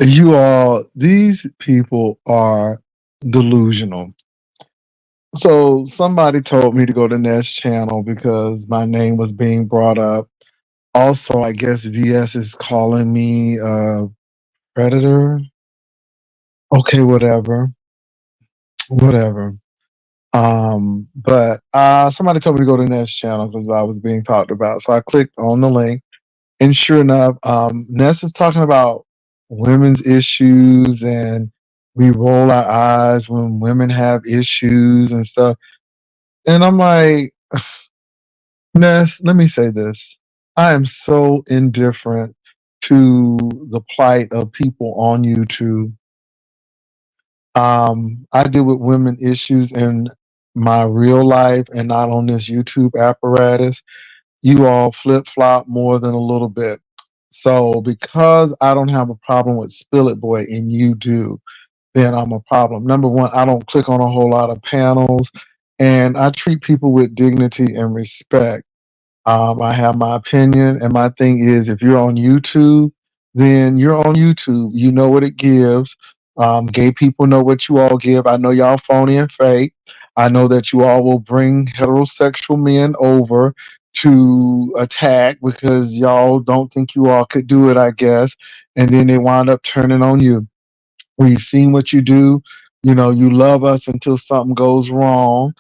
You all, these people are delusional. So somebody told me to go to Ness channel because my name was being brought up. Also, I guess VS is calling me a predator. Okay, whatever, whatever. But somebody told me to go to Ness channel because I was being talked about. So I clicked on the link, and sure enough, Ness is talking about women's issues, and we roll our eyes when women have issues and stuff. And I'm like, Ness, let me say this. I am so indifferent to the plight of people on YouTube. I deal with women issues in my real life and not on this YouTube apparatus. You all flip flop more than a little bit. So because I don't have a problem with Spill It Boy and you do, then I'm a problem. Number one, I don't click on a whole lot of panels, and I treat people with dignity and respect. I have my opinion, and my thing is, if you're on YouTube, then you're on YouTube. You know what it gives. Gay people know what you all give. I know y'all phony and fake. I know that you all will bring heterosexual men over to attack because y'all don't think you all could do it, I guess. And then they wind up turning on you. We've seen what you do. You know, you love us until something goes wrong.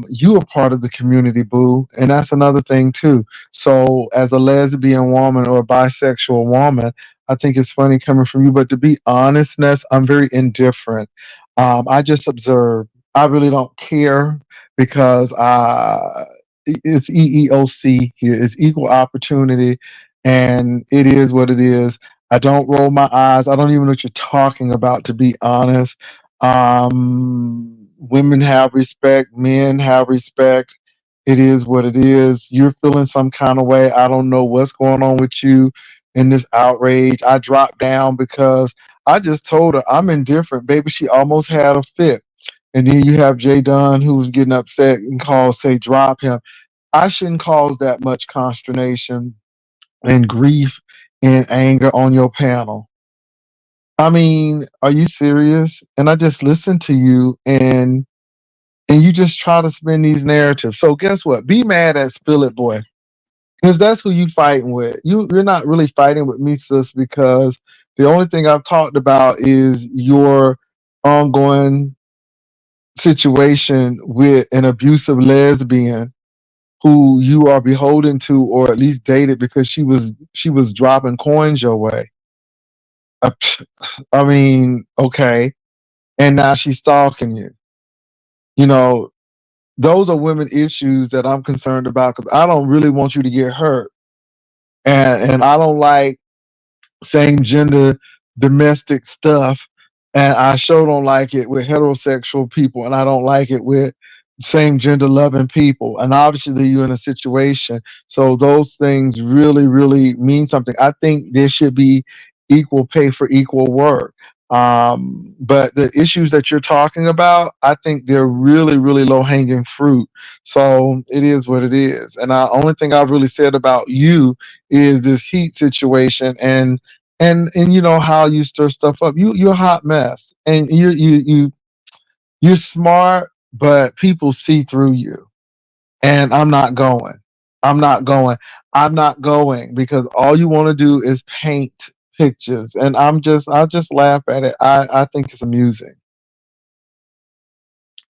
You are part of the community, boo. And that's another thing, too. So, as a lesbian woman or a bisexual woman, I think it's funny coming from you. But to be honestness, I'm very indifferent. I just observe. I really don't care because it's EEOC here. It's equal opportunity, and it is what it is. I don't roll my eyes. I don't even know what you're talking about, to be honest. Women have respect, men have respect. It is what it is. You're feeling some kind of way. I don't know what's going on with you in this outrage. I dropped down because I just told her I'm indifferent, baby. She almost had a fit. And then you have Jay Dunn who's getting upset and calls, say, drop him. I shouldn't cause that much consternation and grief and anger on your panel. I mean, are you serious? And I just listen to you and you just try to spin these narratives. So guess what? Be mad at Spill It Boy. Because that's who you fighting with. You're not really fighting with me, sis, because the only thing I've talked about is your ongoing situation with an abusive lesbian who you are beholden to or at least dated because she was dropping coins your way. Uh, I mean, okay. And now she's stalking you. You know, those are women issues that I'm concerned about because I don't really want you to get hurt. And I don't like same gender domestic stuff. And I sure don't like it with heterosexual people, and I don't like it with same gender loving people. And obviously, you're in a situation. So those things really, really mean something. I think there should be equal pay for equal work. But the issues that you're talking about, I think they're really, really low hanging fruit. So it is what it is. And the only thing I've really said about you is this heat situation and you know how you stir stuff up. You're a hot mess, and you're smart, but people see through you. And I'm not going. I'm not going. I'm not going because all you want to do is paint pictures, and I just laugh at it. I think it's amusing.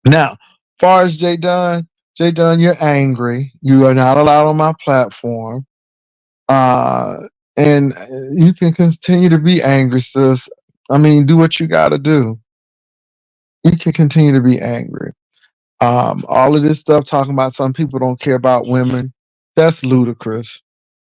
Now, far as Jay Dunn, you're angry. You are not allowed on my platform. Uh, and you can continue to be angry, sis. I mean, do what you got to do. You can continue to be angry. All of this stuff talking about some people don't care about women, that's ludicrous.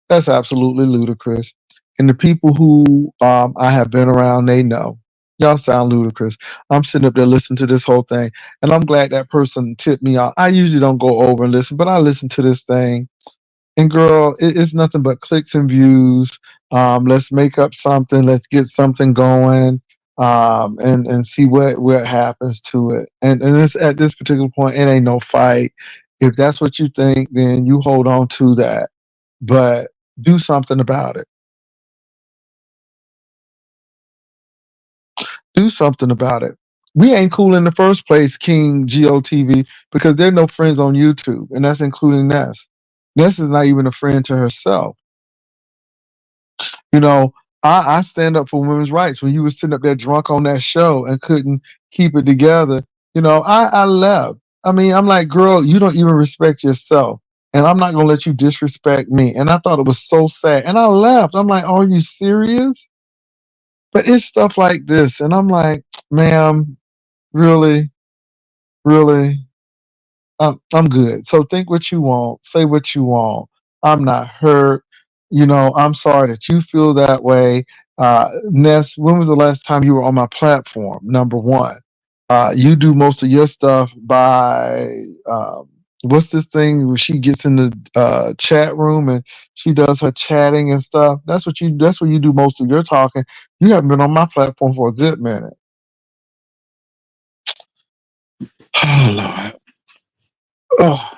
That's absolutely ludicrous. And the people who I have been around, they know. Y'all sound ludicrous. I'm sitting up there listening to this whole thing, and I'm glad that person tipped me off. I usually don't go over and listen, but I listen to this thing. And girl, it's nothing but clicks and views. Let's make up something. Let's get something going, and see what happens to it. And this at this particular point, it ain't no fight. If that's what you think, then you hold on to that. But do something about it. Do something about it. We ain't cool in the first place, King GOTV, because there are no friends on YouTube, and that's including Ness. Ness is not even a friend to herself. You know, I stand up for women's rights. When you were sitting up there drunk on that show and couldn't keep it together, I left. I mean, I'm like, girl, you don't even respect yourself. And I'm not gonna let you disrespect me. And I thought it was so sad. And I left. I'm like, are you serious? But it's stuff like this. And I'm like, ma'am, really, really? I'm good. So think what you want, say what you want. I'm not hurt. I'm sorry that you feel that way. Ness, when was the last time you were on my platform? Number one, you do most of your stuff by what's this thing where she gets in the chat room and she does her chatting and stuff. That's what you. That's where you do most of your talking. You haven't been on my platform for a good minute. Oh Lord. Oh.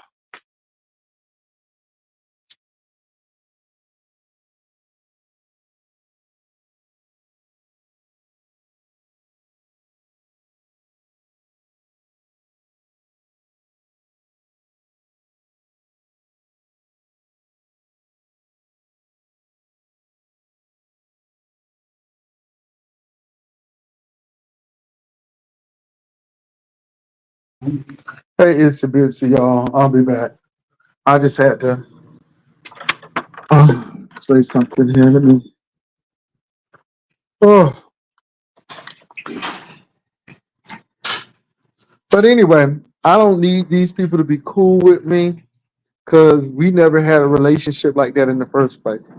Hey, it's a bit, y'all. I'll be back. I just had to say something here. Let me. Oh, but anyway, I don't need these people to be cool with me because we never had a relationship like that in the first place.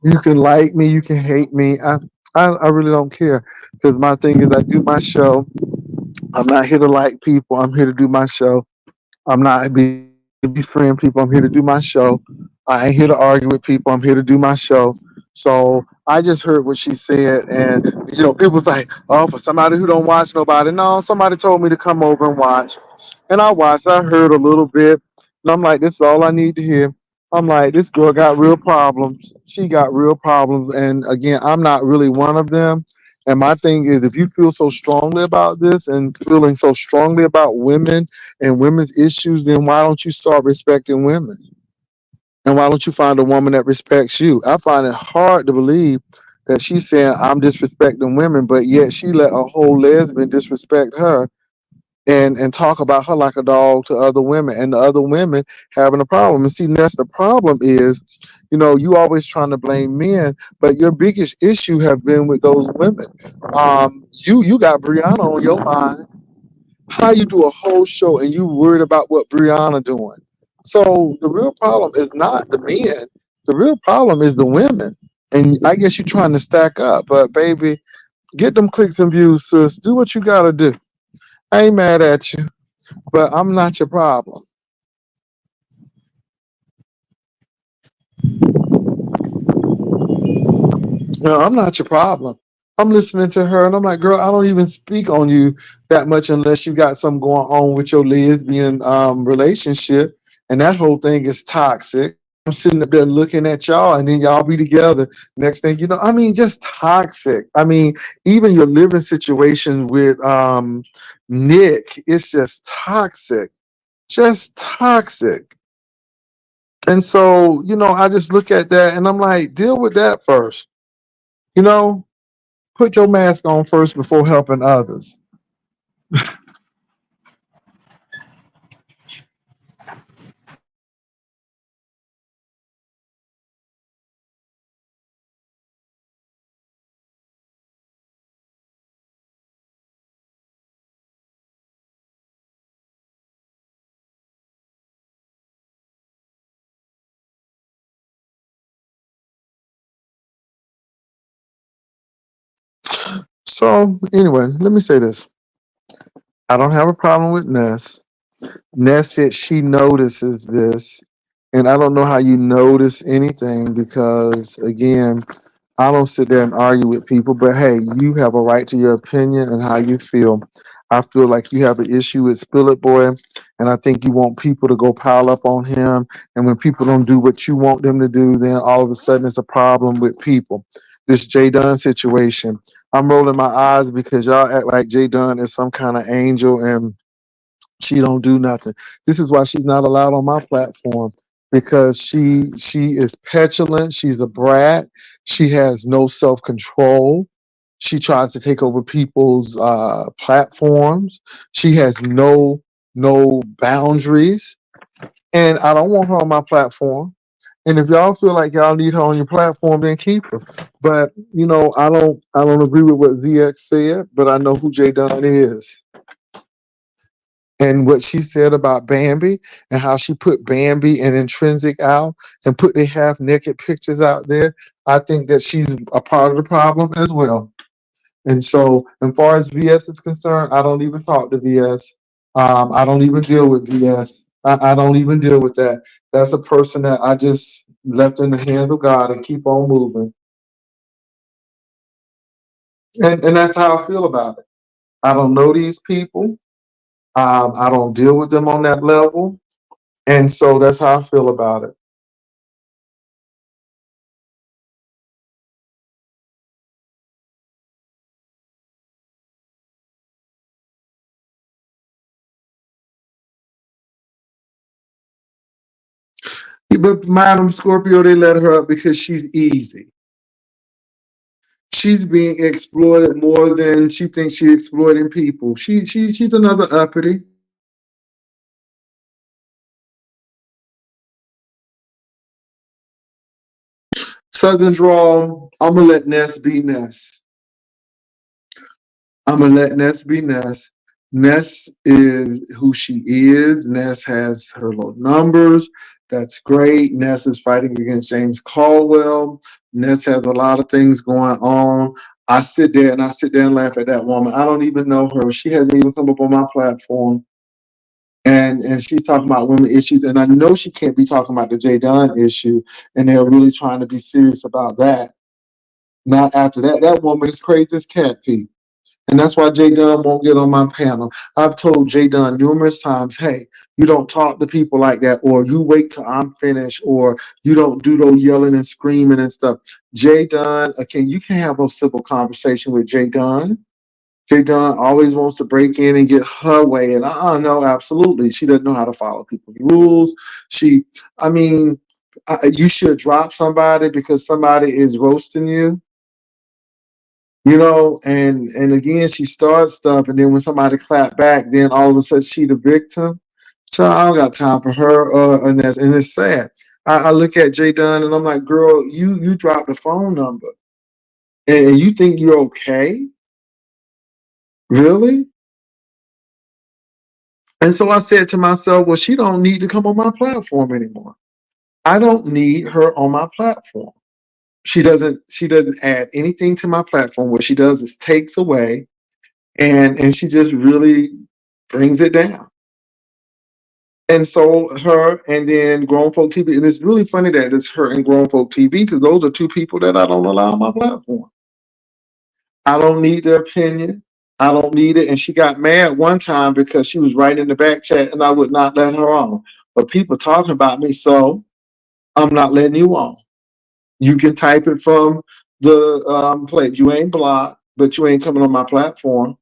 You can like me, you can hate me. I really don't care because my thing is I do my show. I'm not here to like people. I'm here to do my show. I'm not be friend people. I'm here to do my show. I ain't here to argue with people. I'm here to do my show. So I just heard what she said, and people was like, "Oh, for somebody who don't watch nobody." No, somebody told me to come over and watch, and I watched. I heard a little bit, and I'm like, "This is all I need to hear." I'm like, "This girl got real problems. She got real problems." And again, I'm not really one of them. And my thing is, if you feel so strongly about this and feeling so strongly about women and women's issues, then why don't you start respecting women? And why don't you find a woman that respects you? I find it hard to believe that she's saying I'm disrespecting women, but yet she let a whole lesbian disrespect her and talk about her like a dog to other women, and the other women having a problem. And see, that's the problem is, you always trying to blame men, but your biggest issue have been with those women. You got Brianna on your mind. How you do a whole show and you worried about what Brianna doing? So the real problem is not the men. The real problem is the women. And I guess you're trying to stack up, but baby, get them clicks and views, sis. Do what you gotta do. I ain't mad at you, but I'm not your problem. No, I'm not your problem. I'm listening to her and I'm like, girl, I don't even speak on you that much unless you got something going on with your lesbian relationship. And that whole thing is toxic. I'm sitting up there looking at y'all and then y'all be together. Next thing you know, I mean, just toxic. I mean, even your living situation with Nick, it's just toxic. Just toxic. And so, I just look at that and I'm like, deal with that first. You know, put your mask on first before helping others. So, anyway, let me say this. I don't have a problem with Ness. Ness said she notices this. And I don't know how you notice anything because, again, I don't sit there and argue with people, but hey, you have a right to your opinion and how you feel. I feel like you have an issue with Spillet Boy, and I think you want people to go pile up on him. And when people don't do what you want them to do, then all of a sudden it's a problem with people. this Jay Dunn situation. I'm rolling my eyes because y'all act like Jay Dunn is some kind of angel and she don't do nothing. This is why she's not allowed on my platform because she is petulant. She's a brat. She has no self control. She tries to take over people's platforms. She has no boundaries, and I don't want her on my platform. And if y'all feel like y'all need her on your platform, then keep her. But I don't agree with what ZX said, but I know who Jay Dunn is. And what she said about Bambi and how she put Bambi and Intrinsic out and put their half naked pictures out there, I think that she's a part of the problem as well. And so, as far as VS is concerned, I don't even talk to VS. I don't even deal with VS. I don't even deal with that. That's a person that I just left in the hands of God and keep on moving. And that's how I feel about it. I don't know these people. I don't deal with them on that level. And so that's how I feel about it. But Madam Scorpio, they let her up because she's easy. She's being exploited more than she thinks she's exploiting people. She's another uppity. Southern drawl. I'm gonna let Ness be Ness. I'm gonna let Ness be Ness. Ness is who she is. Ness has her low numbers. That's great. Ness is fighting against James Caldwell. Ness has a lot of things going on. I sit there and laugh at that woman. I don't even know her. She hasn't even come up on my platform. And she's talking about women issues, and I know she can't be talking about the Jay Dunn issue, and they're really trying to be serious about that. Not after that. That woman is crazy as cat pee. And that's why Jay Dunn won't get on my panel. I've told Jay Dunn numerous times, hey, you don't talk to people like that, or you wait till I'm finished, or you don't do no yelling and screaming and stuff. Jay Dunn, okay, you can't have a civil conversation with Jay Dunn. Jay Dunn always wants to break in and get her way. And I know, absolutely. She doesn't know how to follow people's rules. I mean, you should drop somebody because somebody is roasting you, and again, she starts stuff. And then when somebody clap back, then all of a sudden she the victim. So I don't got time for her. And it's sad. I look at Jay Dunn and I'm like, girl, you dropped the phone number and you think you're okay? Really? And so I said to myself, well, she don't need to come on my platform anymore. I don't need her on my platform. She doesn't add anything to my platform. What she does is takes away and she just really brings it down. And so her and then Grown Folk TV. And it's really funny that it's her and Grown Folk TV because those are two people that I don't allow on my platform. I don't need their opinion. I don't need it. And she got mad one time because she was right in the back chat and I would not let her on. But people talking about me, so I'm not letting you on. You can type it from the plate. You ain't blocked, but you ain't coming on my platform.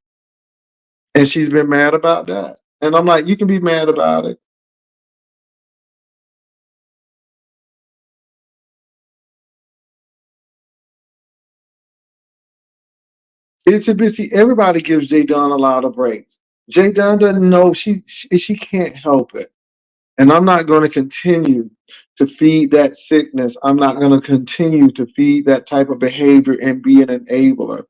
And she's been mad about that. And I'm like, you can be mad about it. It's a bit. See, everybody gives Jay Dunn a lot of breaks. Jay Dunn doesn't know she can't help it, and I'm not going to continue to feed that sickness. I'm not going to continue to feed that type of behavior and be an enabler.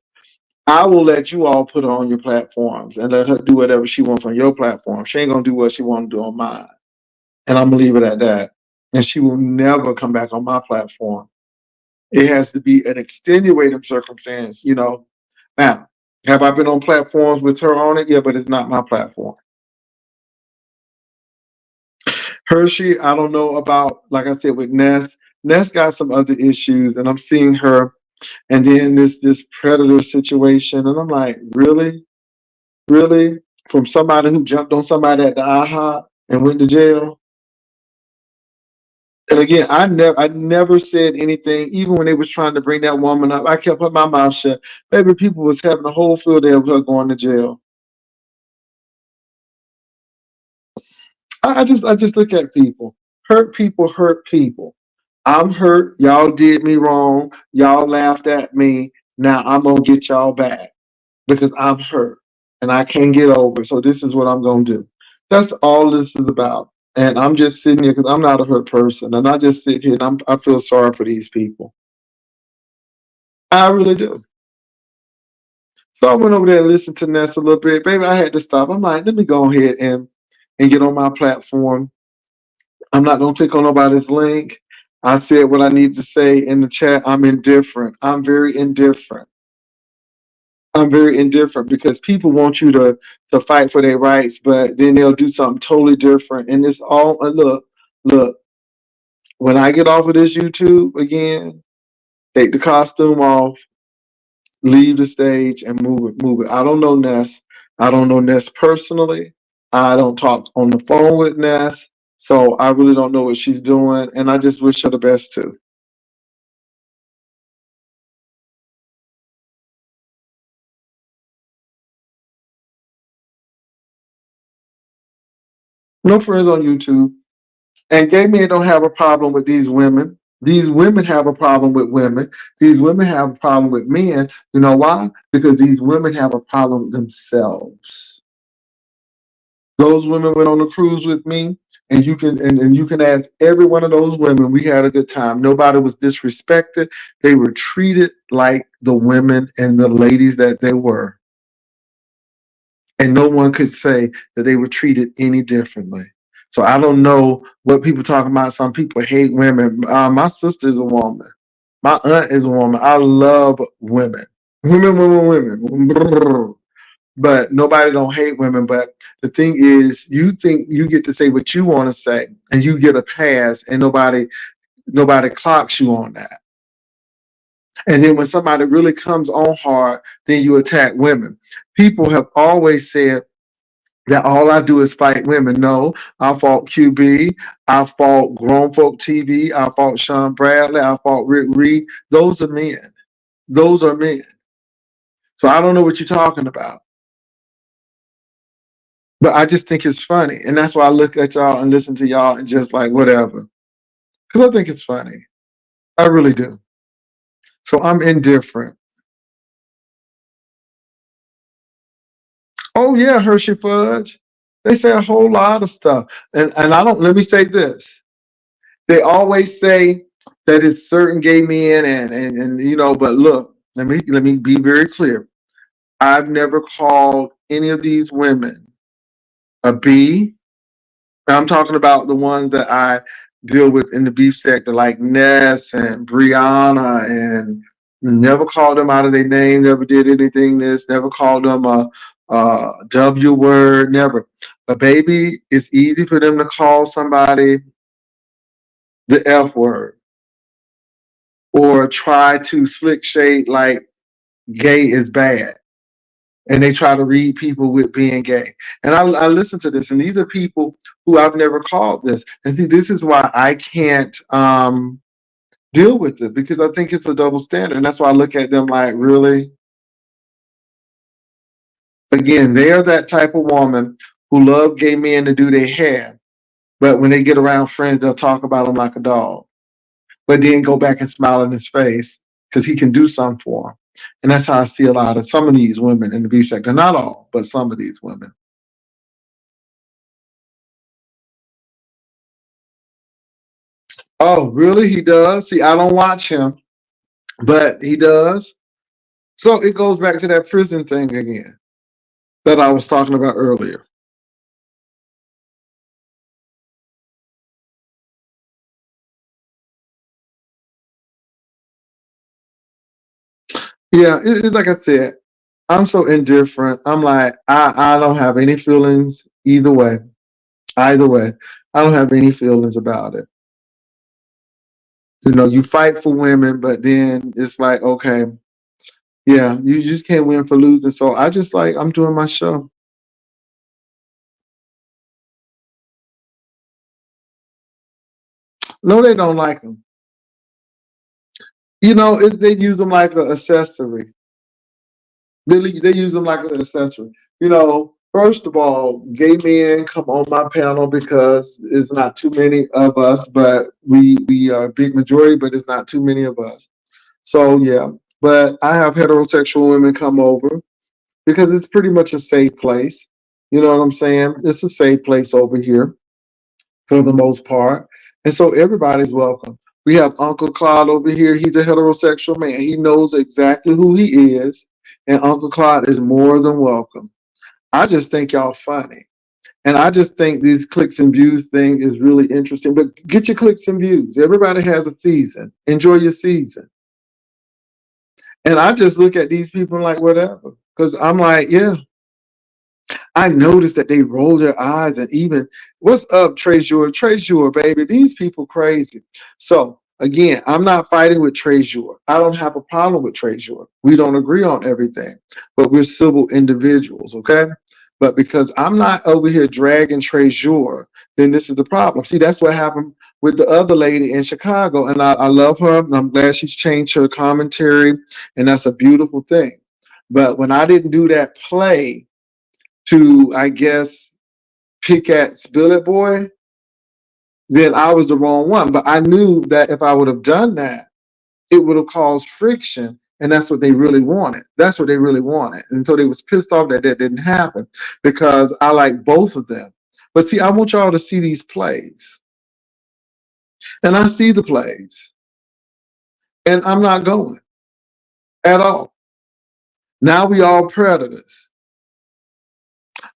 I will let you all put her on your platforms and let her do whatever she wants on your platform. She ain't gonna do what she want to do on mine, and I'm gonna leave it at that. And she will never come back on my platform. It has to be an extenuating circumstance. Now, have I been on platforms with her on it? Yeah, but it's not my platform. Hershey, I don't know about, like I said, with Ness. Ness got some other issues, and I'm seeing her, and then this predator situation, and I'm like, really, really, from somebody who jumped on somebody at the IHOP and went to jail. And again, I never said anything. Even when they was trying to bring that woman up, I kept my mouth shut. Baby, people was having a whole field day of her going to jail. I just look at people. Hurt people hurt people. I'm hurt. Y'all did me wrong. Y'all laughed at me. Now I'm gonna get y'all back because I'm hurt and I can't get over it. So this is what I'm gonna do. That's all this is about. And I'm just sitting here because I'm not a hurt person, and I just sit here and I feel sorry for these people. I really do. So I went over there and listened to Ness a little bit. Baby, I had to stop. I'm like, let me go ahead and get on my platform. I'm not gonna click on nobody's link. I said what I need to say in the chat. I'm indifferent. I'm very indifferent. I'm very indifferent because people want you to fight for their rights, but then they'll do something totally different. And it's all look. When I get off of this YouTube again, take the costume off, leave the stage, and move it. I don't know Ness. I don't know Ness personally. I don't talk on the phone with Ness, so I really don't know what she's doing, and I just wish her the best too. No friends on YouTube. And gay men don't have a problem with these women. These women have a problem with women. These women have a problem with men. You know why? Because these women have a problem with themselves. Those women went on a cruise with me, and you can ask every one of those women. We had a good time. Nobody was disrespected. They were treated like the women and the ladies that they were. And no one could say that they were treated any differently. So I don't know what people talking about. Some people hate women. My sister is a woman. My aunt is a woman. I love women. Women. But nobody don't hate women. But the thing is, you think you get to say what you want to say, and you get a pass, and nobody clocks you on that. And then when somebody really comes on hard, then you attack women. People have always said that all I do is fight women. No, I fought QB, I fought Grown Folk TV, I fought Sean Bradley, I fought Rick Reed. Those are men. Those are men. So I don't know what you're talking about. But I just think it's funny. And that's why I look at y'all and listen to y'all and just like whatever. Because I think it's funny. I really do. So I'm indifferent. Oh yeah, Hershey Fudge. They say a whole lot of stuff. And I don't let me say this. They always say that it's certain gay men and you know, but look, let me be very clear. I've never called any of these women a B. I'm talking about the ones that I deal with in the beef sector, like Ness and Brianna, and never called them out of their name, never did anything this, never called them a W word, never. A baby, it's easy for them to call somebody the F word or try to slick shade like gay is bad. And they try to read people with being gay. And I listen to this, and these are people who I've never called this. And see, this is why I can't deal with it because I think it's a double standard. And that's why I look at them like, really? Again, they are that type of woman who love gay men to do their hair. But when they get around friends, they'll talk about him like a dog. But then go back and smile in his face because he can do something for him. And that's how I see a lot of some of these women in the B sector. Not all, but some of these women. Oh, really? He does? See, I don't watch him, but he does. So it goes back to that prison thing again that I was talking about earlier. Yeah, it's like I said, I'm so indifferent. I'm like, I don't have any feelings either way. Either way, I don't have any feelings about it. You know, you fight for women, but then it's like, okay, yeah, you just can't win for losing. So I just like, I'm doing my show. No, they don't like them. They use them like an accessory. They use them like an accessory. First of all, gay men come on my panel because it's not too many of us, but we are a big majority, but it's not too many of us. So yeah, but I have heterosexual women come over because it's pretty much a safe place. You know what I'm saying? It's a safe place over here for the most part. And so everybody's welcome. We have Uncle Claude over here. He's a heterosexual man. He knows exactly who he is. And Uncle Claude is more than welcome. I just think y'all funny. And I just think these clicks and views thing is really interesting. But get your clicks and views. Everybody has a season. Enjoy your season. And I just look at these people like whatever. Because I'm like, yeah, I noticed that they roll their eyes and even, what's up, Trezor? Trezor, baby, these people crazy. So again, I'm not fighting with Trezor. I don't have a problem with Trezor. We don't agree on everything, but we're civil individuals, okay? But because I'm not over here dragging Trezor, then this is the problem. See, that's what happened with the other lady in Chicago, and I love her. And I'm glad she's changed her commentary, and that's a beautiful thing. But when I didn't do that play to, I guess, pick at Spill It Boy, then I was the wrong one. But I knew that if I would have done that, it would have caused friction. And that's what they really wanted. That's what they really wanted. And so they was pissed off that that didn't happen because I like both of them. But see, I want y'all to see these plays. And I see the plays. And I'm not going at all. Now we all predators.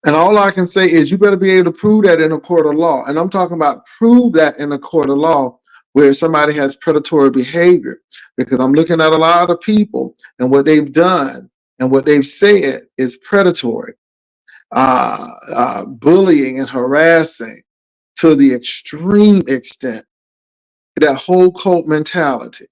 And all I can say is you better be able to prove that in a court of law. And I'm talking about prove that in a court of law where somebody has predatory behavior. Because I'm looking at a lot of people and what they've done and what they've said is predatory, bullying and harassing to the extreme extent, that whole cult mentality.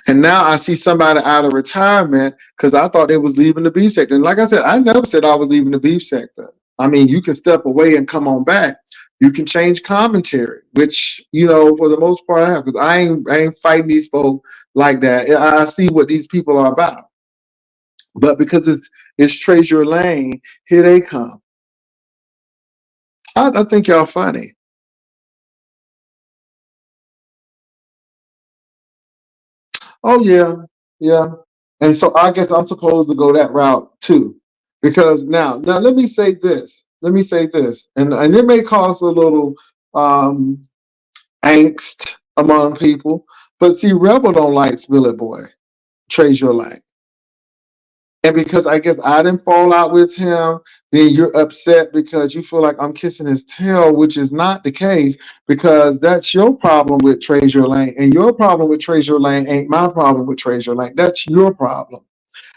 And now I see somebody out of retirement because I thought they was leaving the beef sector. And like I said, I never said I was leaving the beef sector. I mean, you can step away and come on back. You can change commentary, which, for the most part I have, because I ain't fighting these folks like that. I see what these people are about. But because it's Treasure Lane, here they come. I think y'all funny. Oh yeah, yeah. And so I guess I'm supposed to go that route too. Because now let me say this. Let me say this. And it may cause a little um angst among people. But see, Rebel don't like Spill It Boy, Treasure Lane. And because I guess I didn't fall out with him, then you're upset because you feel like I'm kissing his tail, which is not the case, because that's your problem with Treasure Lane. And your problem with Treasure Lane ain't my problem with Treasure Lane. That's your problem.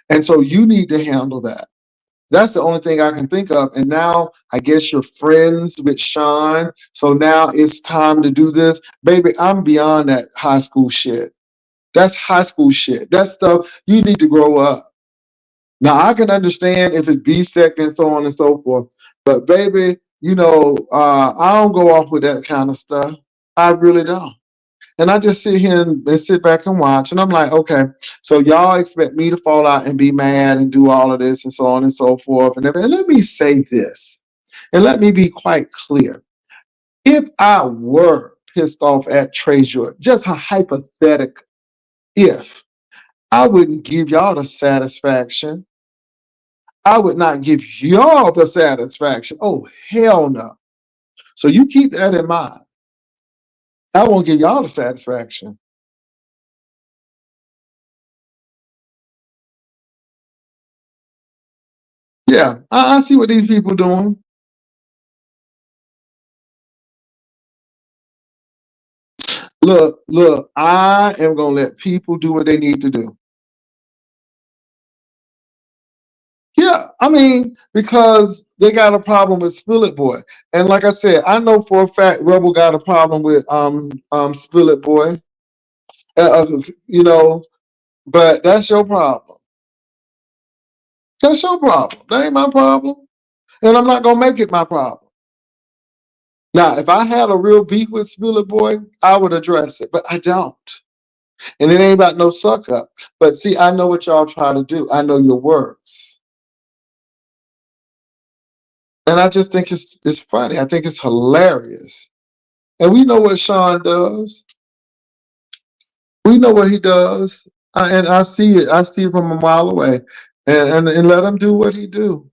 And so you need to handle that. That's the only thing I can think of. And now I guess you're friends with Sean. So now it's time to do this. Baby, I'm beyond that high school shit. That's high school shit. That stuff, you need to grow up. Now I can understand if it's B-sect and so on and so forth, but baby, I don't go off with that kind of stuff. I really don't. And I just sit here and sit back and watch, and I'm like, okay, so y'all expect me to fall out and be mad and do all of this and so on and so forth. And let me say this, and let me be quite clear. If I were pissed off at Treasure, just a hypothetical, if I wouldn't give y'all the satisfaction, I would not give y'all the satisfaction. Oh, hell no. So you keep that in mind. I won't give y'all the satisfaction. Yeah, I see what these people doing. Look, I am going to let people do what they need to do. Yeah, I mean, because they got a problem with Spill It Boy. And like I said, I know for a fact Rebel got a problem with Spill It Boy. You know, but that's your problem. That's your problem. That ain't my problem. And I'm not gonna make it my problem. Now, if I had a real beef with Spiller Boy, I would address it, but I don't. And it ain't about no suck up. But see, I know what y'all try to do. I know your works. And I just think it's funny. I think it's hilarious. And we know what Sean does. We know what he does. And I see it. I see it from a mile away. And let him do what he do.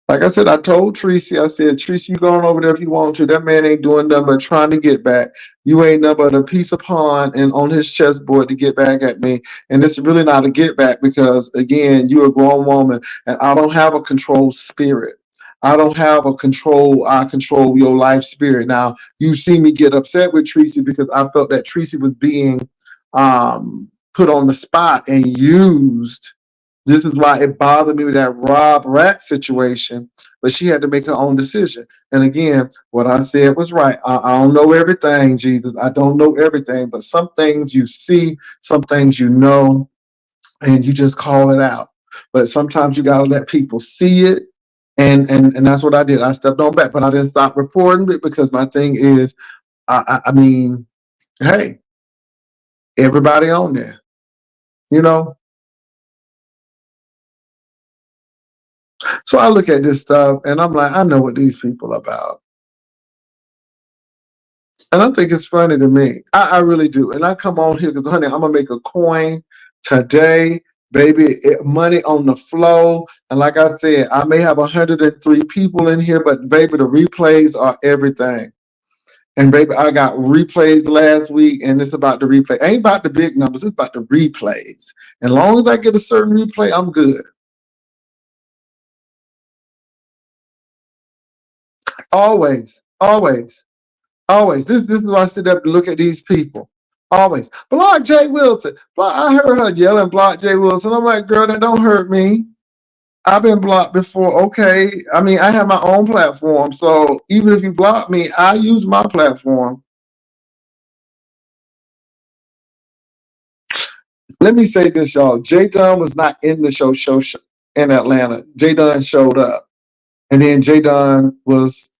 Like I said, I told Tracy, I said, Tracy, you going over there if you want to. That man ain't doing nothing but trying to get back. You ain't nothing but a piece of pawn and on his chessboard to get back at me. And it's really not a get back because, again, you're a grown woman and I don't have a control spirit. I don't have a control, I control your life spirit. Now, you see me get upset with Tracy because I felt that Tracy was being put on the spot and used. This is why it bothered me with that Rob Rack situation, but she had to make her own decision. And again, what I said was right. I don't know everything, Jesus. I don't know everything, but some things you see, some things you know, and you just call it out. But sometimes you gotta let people see it. And that's what I did. I stepped on back, but I didn't stop reporting it because my thing is, I mean, hey, everybody on there, you know. So I look at this stuff and I'm like, I know what these people are about. And I think it's funny to me. I really do. And I come on here because, honey, I'm going to make a coin today, baby. Money on the flow. And like I said, I may have 103 people in here, but baby, the replays are everything. And baby, I got replays last week, and it's about the replay. Ain't about the big numbers, it's about the replays. And as long as I get a certain replay, I'm good. Always, always. Always. This is why I sit up and look at these people. Always. Block Jay Wilson. I heard her yelling block Jay Wilson. I'm like, girl, that don't hurt me. I've been blocked before. Okay. I mean, I have my own platform. So even if you block me, I use my platform. Let me say this, y'all. Jay Dunn was not in the show in Atlanta. Jay Dunn showed up. And then Jay Dunn was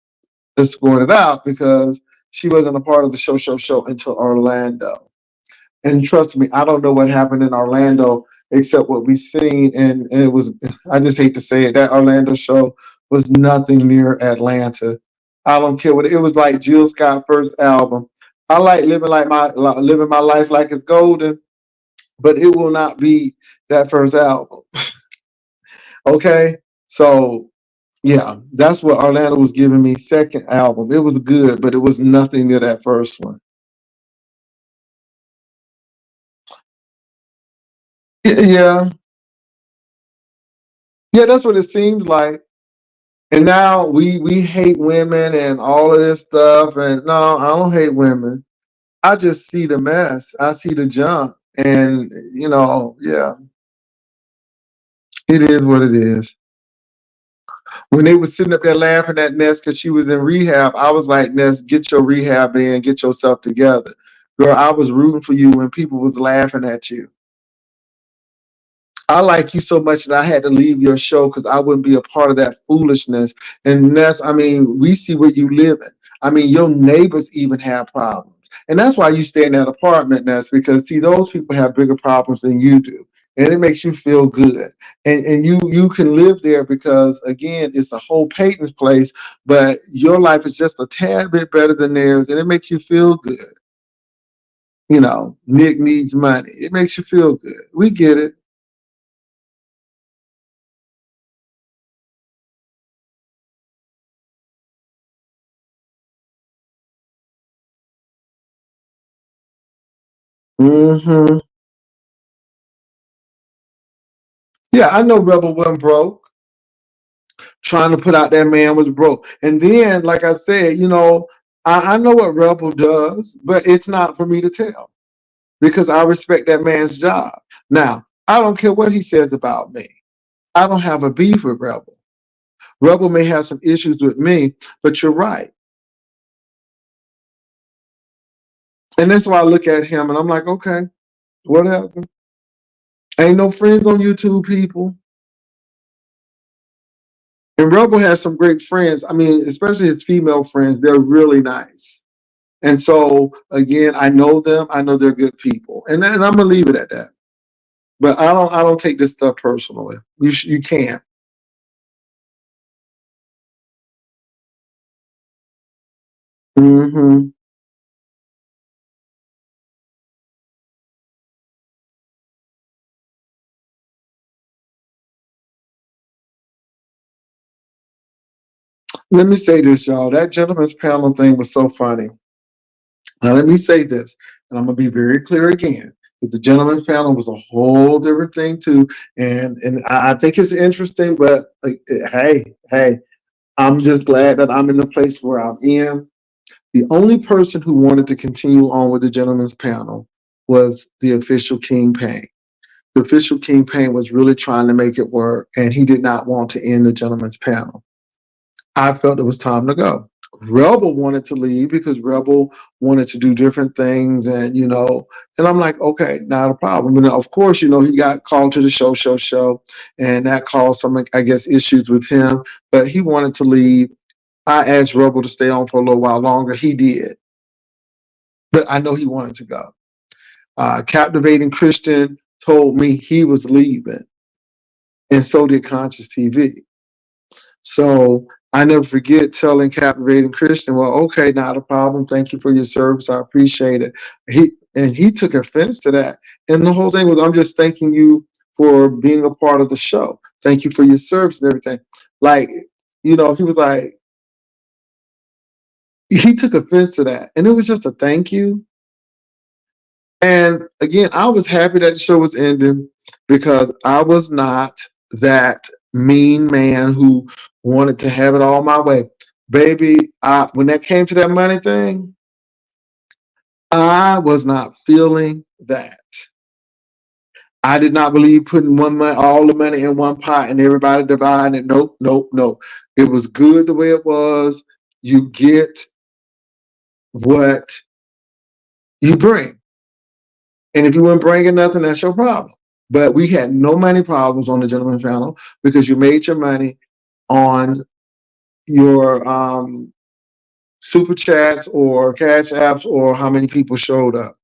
escorted out because she wasn't a part of the show until Orlando. And trust me, I don't know what happened in Orlando except what we seen. And it was, I just hate to say it, that Orlando show was nothing near Atlanta. I don't care what it was like. Jill Scott's first album. I like living my life like it's golden, but it will not be that first album. Okay, so yeah, that's what Orlando was giving me. Second album, it was good, but it was nothing near that first one. Yeah, yeah, that's what it seems like. And now we hate women and all of this stuff. And no, I don't hate women. I just see the mess. I see the junk. And yeah, it is what it is. When they were sitting up there laughing at Ness because she was in rehab, I was like, Ness, get your rehab in, get yourself together. Girl, I was rooting for you when people was laughing at you. I like you so much that I had to leave your show because I wouldn't be a part of that foolishness. And that's, I mean, we see where you live in. I mean, your neighbors even have problems. And that's why you stay in that apartment, Ness, because see, those people have bigger problems than you do. And it makes you feel good. And you can live there because again, it's a whole Peyton's place, but your life is just a tad bit better than theirs, and it makes you feel good. Nick needs money. It makes you feel good. We get it. Hmm. Yeah, I know Rebel went broke. Trying to put out that man was broke. And then, like I said, I know what Rebel does, but it's not for me to tell because I respect that man's job. Now, I don't care what he says about me. I don't have a beef with Rebel. Rebel may have some issues with me, but you're right. And that's why I look at him and I'm like, okay, whatever. Ain't no friends on YouTube, people. And Rebel has some great friends. I mean, especially his female friends, they're really nice. And so again, I know them. I know they're good people, and I'm gonna leave it at that. But I don't take this stuff personally. You can't. Hmm. Let me say this, y'all. That gentleman's panel thing was so funny. Now let me say this, and I'm gonna be very clear again. That the gentleman's panel was a whole different thing too, and I think it's interesting. But like, hey, I'm just glad that I'm in the place where I'm in. The only person who wanted to continue on with the gentleman's panel was the official King Payne. The official King Payne was really trying to make it work, and he did not want to end the gentleman's panel. I felt it was time to go. Rebel wanted to leave because Rebel wanted to do different things, and I'm like, okay, not a problem. And of course, he got called to the show, and that caused some, I guess, issues with him. But he wanted to leave. I asked Rebel to stay on for a little while longer. He did, but I know he wanted to go. Captivating Christian told me he was leaving, and so did Conscious TV. So I never forget telling Captivating Christian, well, okay, not a problem. Thank you for your service. I appreciate it. He took offense to that. And the whole thing was, I'm just thanking you for being a part of the show. Thank you for your service and everything. Like, he was like, he took offense to that. And it was just a thank you. And again, I was happy that the show was ending because I was not that mean man who wanted to have it all my way. Baby, when that came to that money thing, I was not feeling that. I did not believe putting all the money in one pot and everybody dividing it. Nope, nope, nope. It was good the way it was. You get what you bring. And if you weren't bringing nothing, that's your problem. But we had no money problems on the Gentleman Channel because you made your money on your super chats or cash apps or how many people showed up.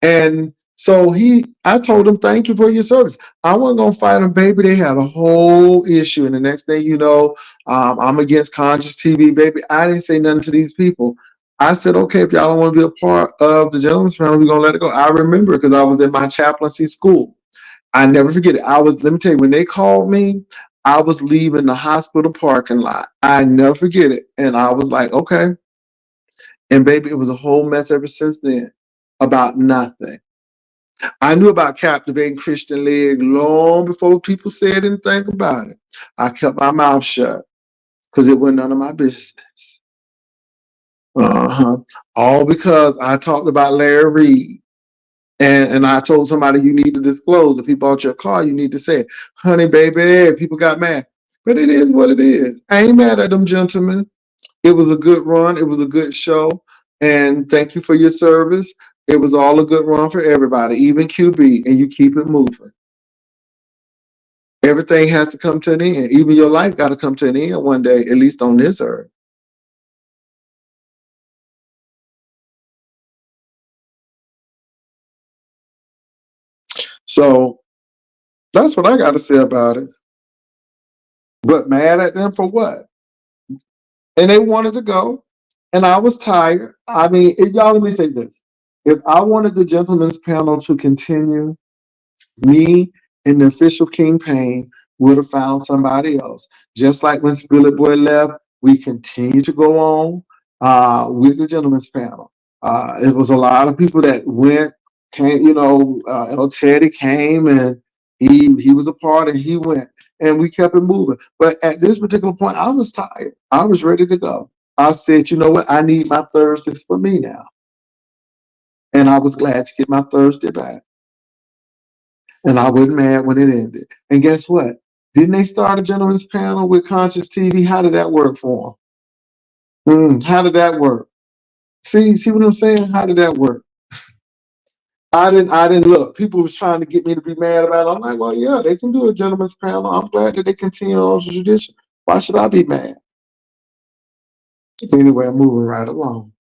And so I told him, thank you for your service. I wasn't going to fight him, baby. They had a whole issue. And the next thing you know, I'm against Conscious TV, baby. I didn't say nothing to these people. I said, okay, if y'all don't want to be a part of the Gentleman's Panel, we're going to let it go. I remember because I was in my chaplaincy school. I never forget it. Let me tell you, when they called me, I was leaving the hospital parking lot. I never forget it. And I was like, okay. And baby, it was a whole mess ever since then about nothing. I knew about Captivating Christian Leg long before people said anything about it. I kept my mouth shut because it wasn't none of my business. Uh-huh. All because I talked about Larry Reed. And I told somebody you need to disclose. If he bought your car, you need to say, honey, baby, people got mad. But it is what it is. I ain't mad at them gentlemen. It was a good run. It was a good show. And thank you for your service. It was all a good run for everybody, even QB, and you keep it moving. Everything has to come to an end. Even your life got to come to an end one day, at least on this earth. So that's what I got to say about it. But mad at them for what? And they wanted to go, and I was tired. I mean, y'all, let me say this. If I wanted the gentleman's panel to continue, me and the official King Payne would have found somebody else. Just like when Spillet Boy left, we continue to go on with the gentleman's panel. It was a lot of people that came, Teddy came and he was a part and he went and we kept it moving. But at this particular point, I was tired. I was ready to go. I said, you know what? I need my Thursdays for me now. And I was glad to get my Thursday back. And I wasn't mad when it ended. And guess what? Didn't they start a gentleman's panel with Conscious TV? How did that work for them? How did that work? See what I'm saying? How did that work? I didn't look. People was trying to get me to be mad about it. I'm like, well, yeah, they can do a gentleman's panel. I'm glad that they continue on the tradition. Why should I be mad? Anyway, I'm moving right along.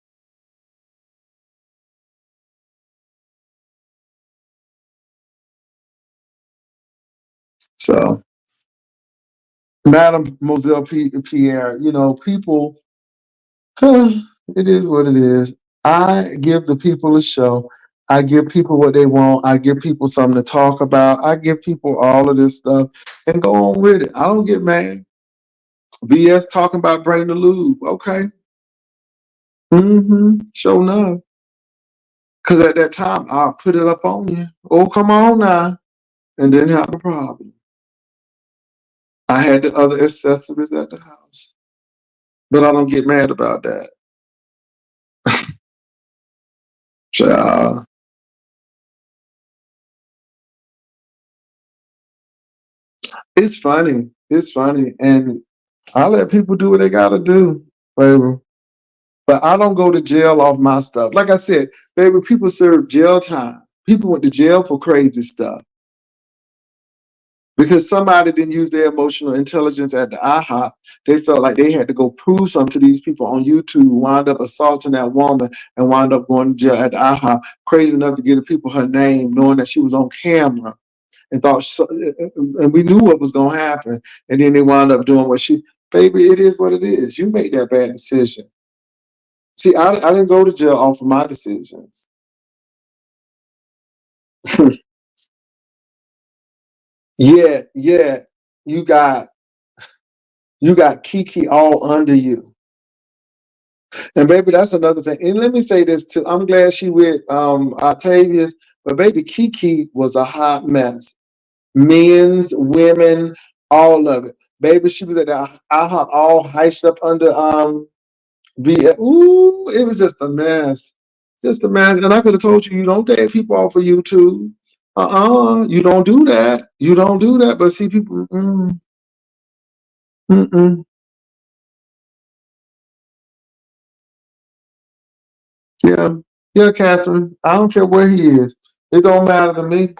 So, Madam Moselle Pierre, people, it is what it is. I give the people a show. I give people what they want. I give people something to talk about. I give people all of this stuff and go on with it. I don't get mad. BS talking about bring the lube. Okay. Sure enough. Because at that time, I'll put it up on you. Oh, come on now. And then have a problem. I had the other accessories at the house. But I don't get mad about that. Child. It's funny. It's funny. And I let people do what they got to do, baby. But I don't go to jail off my stuff. Like I said, baby, people serve jail time. People went to jail for crazy stuff because somebody didn't use their emotional intelligence at the IHOP. They felt like they had to go prove something to these people on YouTube, wound up assaulting that woman and wound up going to jail at the IHOP, crazy enough to give the people her name, knowing that she was on camera and thought, and we knew what was going to happen. And then they wound up doing what baby, it is what it is. You make that bad decision. See, I didn't go to jail off of my decisions. Yeah, yeah. You got Kiki all under you. And baby, that's another thing. And let me say this too. I'm glad she with Octavius, but baby, Kiki was a hot mess. Men's, women, all of it. Baby, she was at the IHOP all heiced up under ooh, it was just a mess. Just a mess. And I could have told you, you don't take people off of YouTube. You don't do that. You don't do that. But see, people, mm-mm. Yeah. Yeah, Catherine. I don't care where he is. It don't matter to me.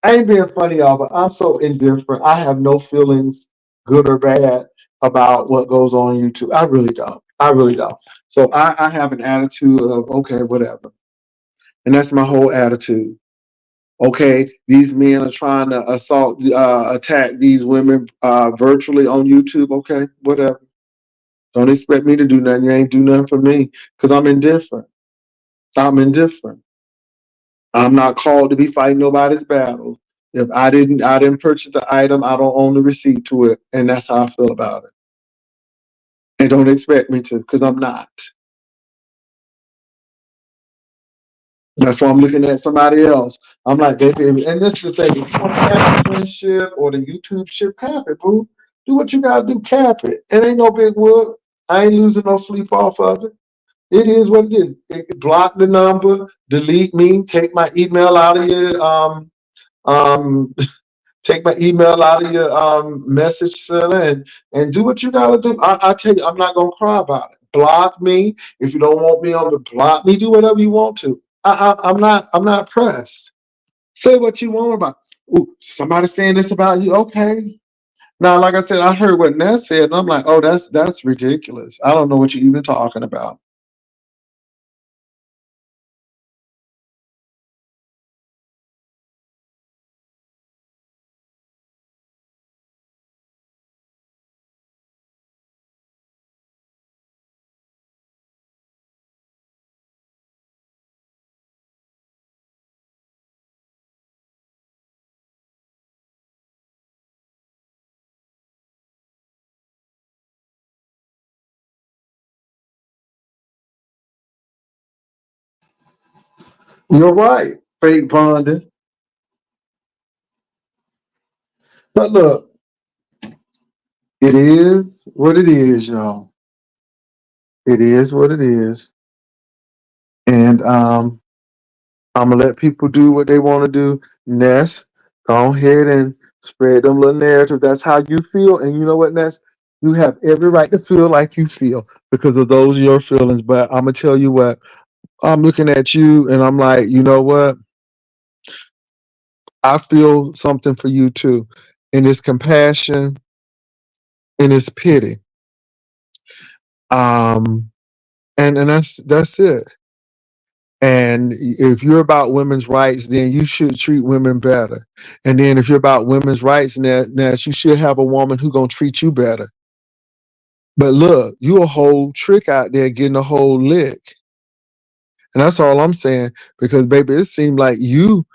I ain't being funny, y'all, but I'm so indifferent. I have no feelings, good or bad, about what goes on YouTube. I really don't. I really don't. So I have an attitude of, okay, whatever. And that's my whole attitude. Okay, these men are trying to attack these women virtually on YouTube. Okay, whatever. Don't expect me to do nothing. You ain't do nothing for me because I'm indifferent. I'm indifferent. I'm not called to be fighting nobody's battle. If I didn't purchase the item, I don't own the receipt to it, and that's how I feel about it. And don't expect me to, because I'm not. That's why I'm looking at somebody else. I'm like, baby, and that's the thing. If you want to cap the friendship or the YouTube ship, cap it, boo. Do what you gotta do, cap it. It ain't no big whoop. I ain't losing no sleep off of it. It is what it is. Block the number, delete me, take my email out of your um take my email out of your message center and do what you gotta do. I tell you, I'm not gonna cry about it. Block me if you don't want me on the block me. Do whatever you want to. I'm not pressed. Say what you want about. Ooh, somebody saying this about you. Okay. Now, like I said, I heard what Ness said, and I'm like, oh, that's ridiculous. I don't know what you're even talking about. You're right, fake bonding. But look, it is what it is, y'all. It is what it is. And I'm gonna let people do what they want to do. Ness, go ahead and spread them little narrative. That's how you feel. And you know what, Ness? You have every right to feel like you feel because of those your feelings. But I'm gonna tell you what, I'm looking at you and I'm like, you know what? I feel something for you too. And it's compassion and it's pity. Um, and that's it. And if you're about women's rights, then you should treat women better. And then if you're about women's rights, Ness, you should have a woman who gonna treat you better. But look, you a whole trick out there getting a whole lick. And that's all I'm saying. Because baby, it seemed like you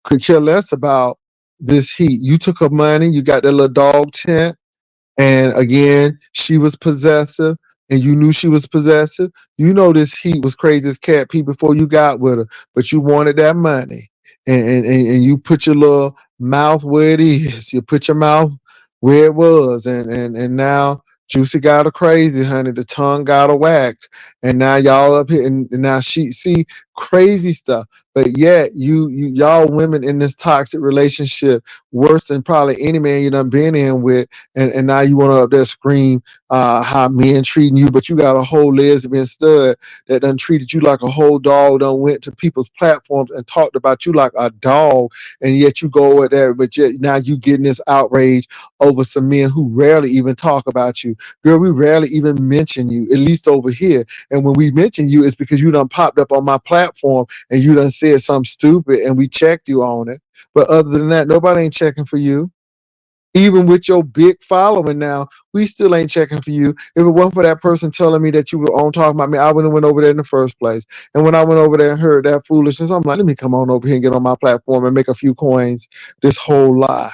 could care less about this heat. You took her money, you got that little dog tent. And again, she was possessive, and you knew she was possessive. You know this heat was crazy as cat pee before you got with her, but you wanted that money, and you put your little mouth where it is. You put your mouth where it was, and now Juicy got her crazy, honey. The tongue got her whacked, and now y'all up here, and now she see crazy stuff. But yet y'all women in this toxic relationship worse than probably any man you done been in with, and now you want to up there scream how men treating you, but you got a whole lesbian stud that done treated you like a whole dog, done went to people's platforms and talked about you like a dog, and yet you go over there, but yet now you getting this outrage over some men who rarely even talk about you. Girl, we rarely even mention you, at least over here. And when we mention you, it's because you done popped up on my platform and you done said something stupid and we checked you on it. But other than that, nobody ain't checking for you. Even with your big following now, we still ain't checking for you. If it wasn't for that person telling me that you were on talking about me, I wouldn't have went over there in the first place. And when I went over there and heard that foolishness, I'm like, let me come on over here and get on my platform and make a few coins. This whole lie.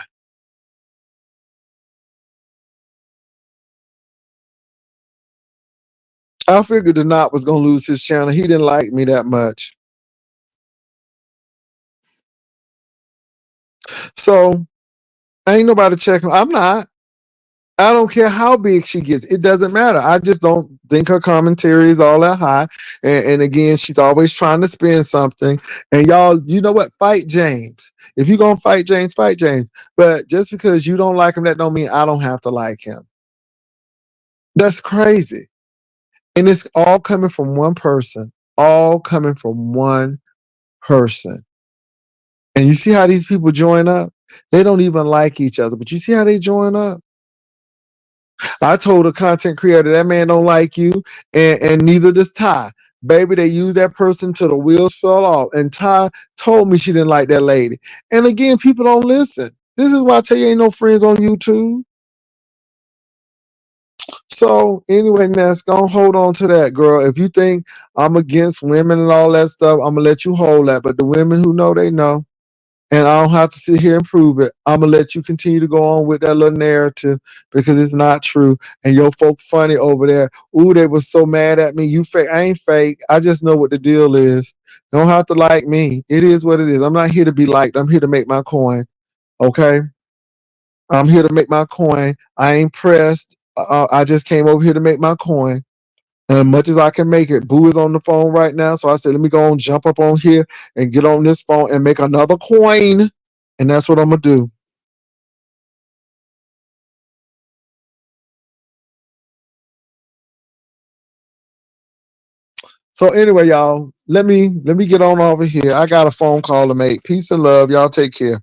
I figured the knot was gonna lose his channel. He didn't like me that much. So ain't nobody checking. I'm not. I don't care how big she gets. It doesn't matter. I just don't think her commentary is all that high. And again, she's always trying to spin something. And y'all, you know what? Fight James. If you're going to fight James, fight James. But just because you don't like him, that don't mean I don't have to like him. That's crazy. And it's all coming from one person. All coming from one person. And you see how these people join up? They don't even like each other. But you see how they join up? I told a content creator that man don't like you, and neither does Ty. Baby, they used that person till the wheels fell off. And Ty told me she didn't like that lady. And again, people don't listen. This is why I tell you ain't no friends on YouTube. So anyway, Ness, gonna hold on to that, girl. If you think I'm against women and all that stuff, I'm gonna let you hold that. But the women who know, they know. And I don't have to sit here and prove it. I'm gonna let you continue to go on with that little narrative because it's not true. And your folk funny over there. Ooh, they were so mad at me. You fake. I ain't fake. I just know what the deal is. You don't have to like me. It is what it is. I'm not here to be liked. I'm here to make my coin. Okay. I'm here to make my coin. I ain't pressed. I just came over here to make my coin. And as much as I can make it, Boo is on the phone right now. So I said, let me go and jump up on here and get on this phone and make another coin. And that's what I'm going to do. So anyway, y'all, let me get on over here. I got a phone call to make. Peace and love. Y'all take care.